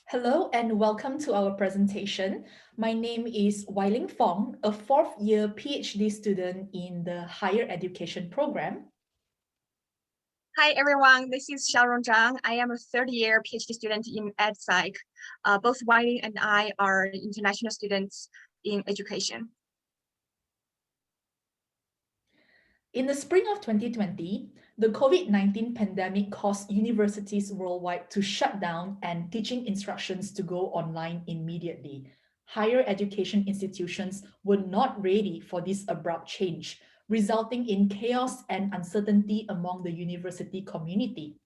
Hello and welcome to our presentation. My name is Wailing Fong, a fourth-year PhD student in the higher education program. Hi everyone, this is Xiaorong Zhang. I am a third-year PhD student in EdPsych. Both Wailing and I are international students in education. In the spring of 2020, the COVID-19 pandemic caused universities worldwide to shut down and teaching instructions to go online immediately. Higher education institutions were not ready for this abrupt change, resulting in chaos and uncertainty among the university community.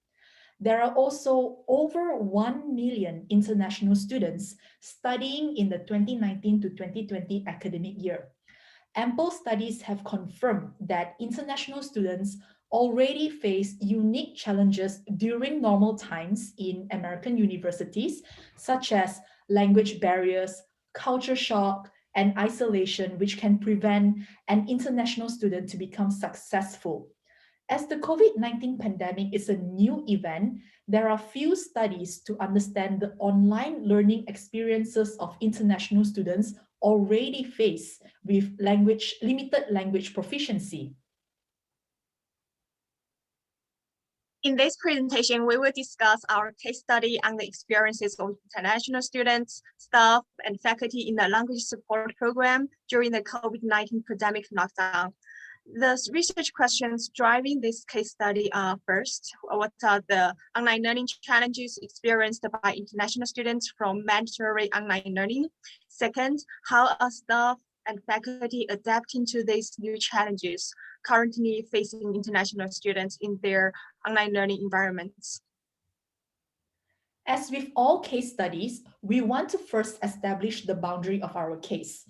There are also over 1 million international students studying in the 2019 to 2020 academic year. Ample studies have confirmed that international students already face unique challenges during normal times in American universities, such as language barriers, culture shock, and isolation, which can prevent an international student to become successful. As the COVID-19 pandemic is a new event, there are few studies to understand the online learning experiences of international students already face with limited language proficiency. In this presentation, we will discuss our case study on the experiences of international students, staff, and faculty in the language support program during the COVID-19 pandemic lockdown. The research questions driving this case study are first, what are the online learning challenges experienced by international students from mandatory online learning? Second, how are staff and faculty adapting to these new challenges currently facing international students in their online learning environments? As with all case studies, we want to first establish the boundary of our case.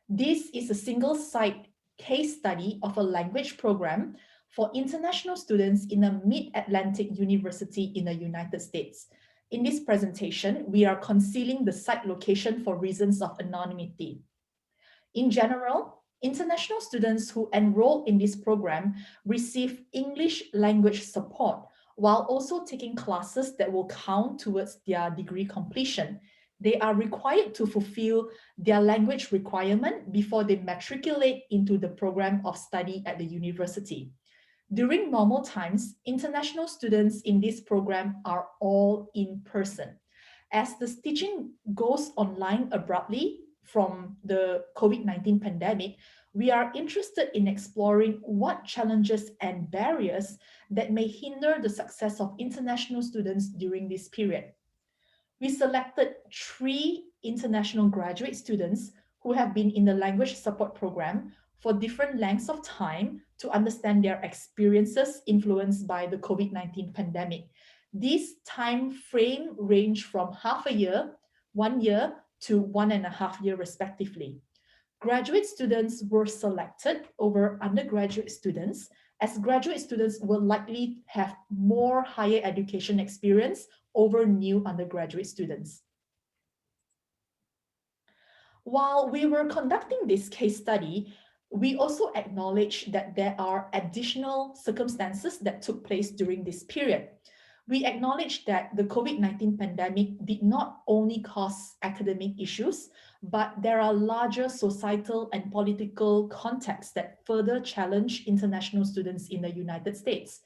This is a single site case study of a language program for international students in a mid-Atlantic university in the United States. In this presentation, we are concealing the site location for reasons of anonymity. In general, international students who enroll in this program receive English language support while also taking classes that will count towards their degree completion. They are required to fulfill their language requirement before they matriculate into the program of study at the university. During normal times, international students in this program are all in person. As the teaching goes online abruptly from the COVID-19 pandemic, we are interested in exploring what challenges and barriers that may hinder the success of international students during this period. We selected 3 international graduate students who have been in the language support program for different lengths of time to understand their experiences influenced by the COVID-19 pandemic. These time frame range from half a year, 1 year, to 1.5 years respectively. Graduate students were selected over undergraduate students, as graduate students will likely have more higher education experience over new undergraduate students. While we were conducting this case study, we also acknowledge that there are additional circumstances that took place during this period. We acknowledge that the COVID-19 pandemic did not only cause academic issues, but there are larger societal and political contexts that further challenge international students in the United States.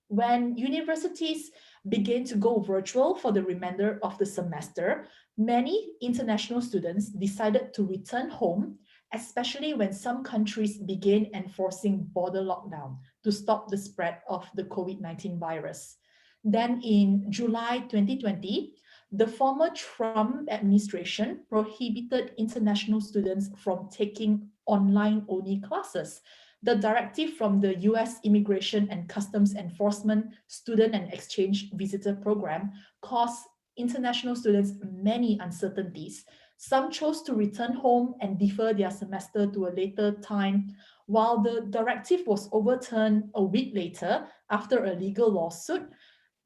When universities began to go virtual for the remainder of the semester, many international students decided to return home, especially when some countries began enforcing border lockdown to stop the spread of the COVID-19 virus. Then in July 2020, the former Trump administration prohibited international students from taking online-only classes. The directive from the US Immigration and Customs Enforcement Student and Exchange Visitor Program caused international students many uncertainties. Some chose to return home and defer their semester to a later time, while the directive was overturned a week later after a legal lawsuit.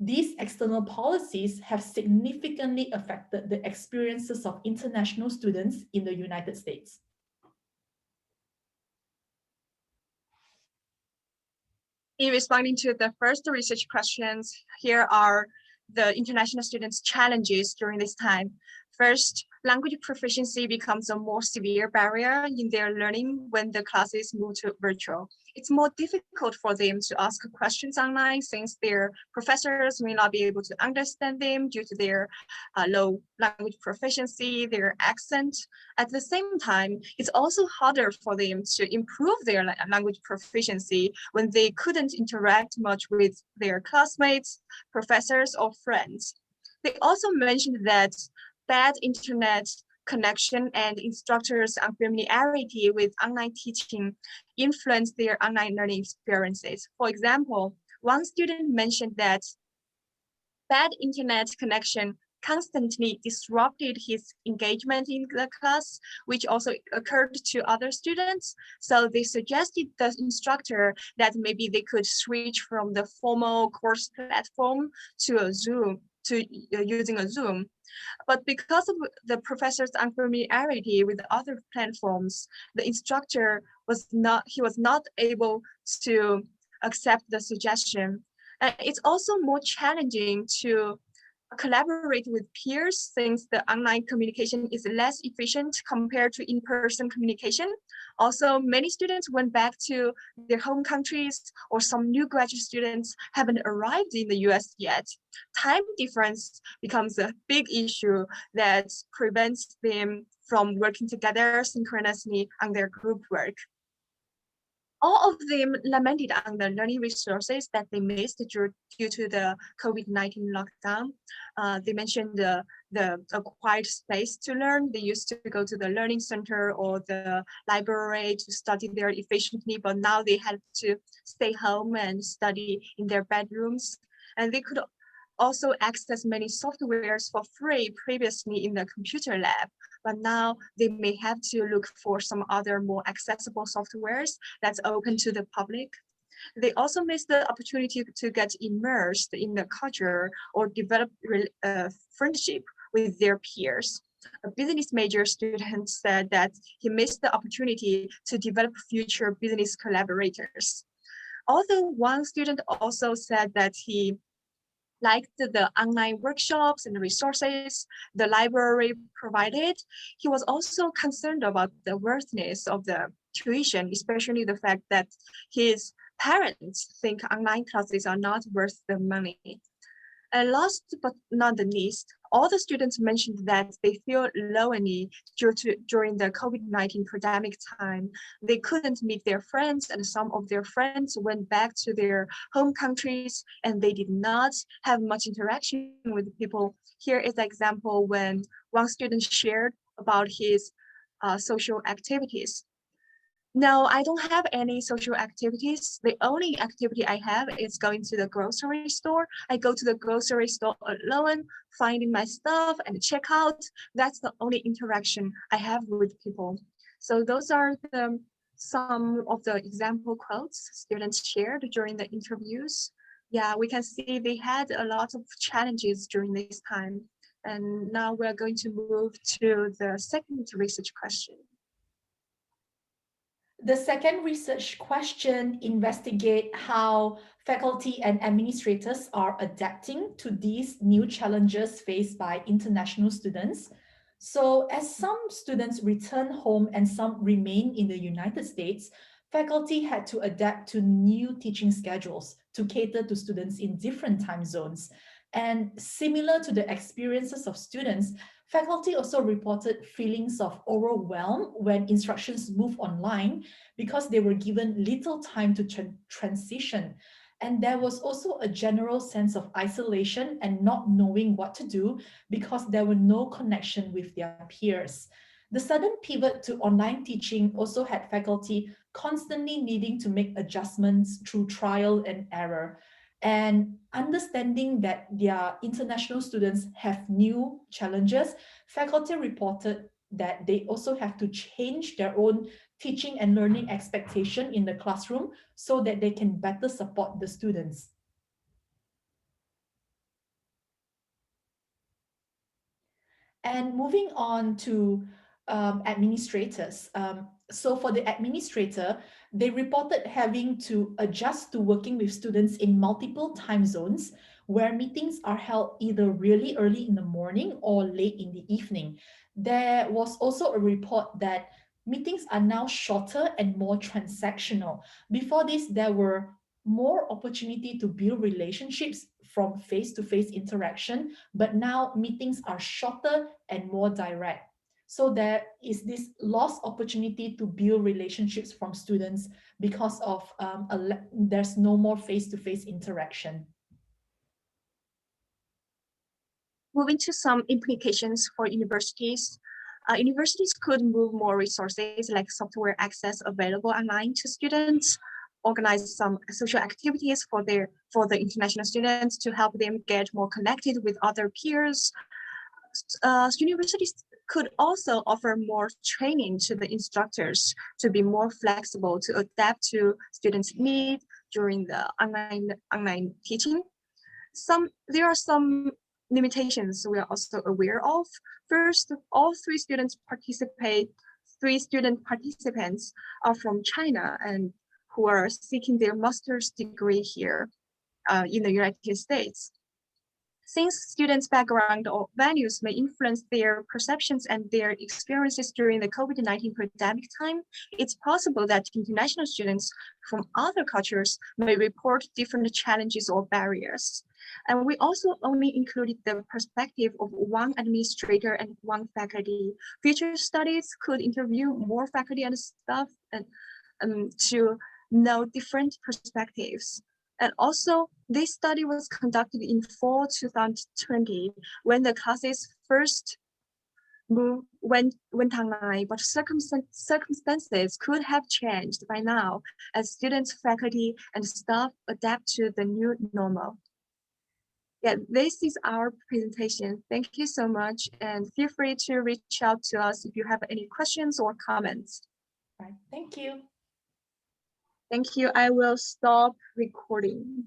These external policies have significantly affected the experiences of international students in the United States. In responding to the first research questions, here are the international students' challenges during this time. First, language proficiency becomes a more severe barrier in their learning when the classes move to virtual. It's more difficult for them to ask questions online since their professors may not be able to understand them due to their low language proficiency, their accent. At the same time, it's also harder for them to improve their language proficiency when they couldn't interact much with their classmates, professors, or friends. They also mentioned that bad internet connection and instructors' unfamiliarity with online teaching influence their online learning experiences. For example, one student mentioned that bad internet connection constantly disrupted his engagement in the class, which also occurred to other students. So they suggested the instructor that maybe they could switch from the formal course platform to a Zoom, to using a Zoom. But because of the professor's unfamiliarity with other platforms, the instructor was not able to accept the suggestion. It's also more challenging to collaborate with peers since the online communication is less efficient compared to in-person communication. Also, many students went back to their home countries, or some new graduate students haven't arrived in the US yet. Time difference becomes a big issue that prevents them from working together synchronously on their group work. All of them lamented on the learning resources that they missed due to the COVID-19 lockdown. They mentioned the acquired space to learn. They used to go to the learning center or the library to study there efficiently, but now they had to stay home and study in their bedrooms. And they could also access many softwares for free previously in the computer lab, but now they may have to look for some other more accessible softwares that's open to the public. They also miss the opportunity to get immersed in the culture or develop friendship with their peers. A business major student said that he missed the opportunity to develop future business collaborators. Although one student also said that he liked the online workshops and resources the library provided, he was also concerned about the worthiness of the tuition, especially the fact that his parents think online classes are not worth the money. And last but not the least, all the students mentioned that they feel lonely during the COVID-19 pandemic time. They couldn't meet their friends, and some of their friends went back to their home countries, and they did not have much interaction with people. Here is an example when one student shared about his social activities. No, I don't have any social activities. The only activity I have is going to the grocery store. I go to the grocery store alone, finding my stuff and check out. That's the only interaction I have with people. So those are some of the example quotes students shared during the interviews. Yeah, we can see they had a lot of challenges during this time. And now we're going to move to the second research question. The second research question investigates how faculty and administrators are adapting to these new challenges faced by international students. So as some students return home and some remain in the United States, faculty had to adapt to new teaching schedules to cater to students in different time zones. And similar to the experiences of students, faculty also reported feelings of overwhelm when instructions move online because they were given little time to transition. And there was also a general sense of isolation and not knowing what to do because there were no connection with their peers. The sudden pivot to online teaching also had faculty constantly needing to make adjustments through trial and error. And understanding that their international students have new challenges, faculty reported that they also have to change their own teaching and learning expectation in the classroom so that they can better support the students. And moving on to administrators. So for the administrator, they reported having to adjust to working with students in multiple time zones, where meetings are held either really early in the morning or late in the evening. There was also a report that meetings are now shorter and more transactional. Before this, there were more opportunity to build relationships from face-to-face interaction, but now meetings are shorter and more direct. So there is this lost opportunity to build relationships from students because of there's no more face-to-face interaction. Moving to some implications for universities. Universities could move more resources like software access available online to students, organize some social activities for the international students to help them get more connected with other peers. Universities could also offer more training to the instructors to be more flexible to adapt to students' needs during the online teaching. There are some limitations we are also aware of. First, all three student participants are from China and who are seeking their master's degree here in the United States. Since students' background or values may influence their perceptions and their experiences during the COVID-19 pandemic time, it's possible that international students from other cultures may report different challenges or barriers. And we also only included the perspective of one administrator and one faculty. Future studies could interview more faculty and staff and to know different perspectives. And also, this study was conducted in fall 2020 when the classes first went online, but circumstances could have changed by now as students, faculty, and staff adapt to the new normal. Yeah, this is our presentation. Thank you so much, and feel free to reach out to us if you have any questions or comments. Right. Thank you. Thank you. I will stop recording.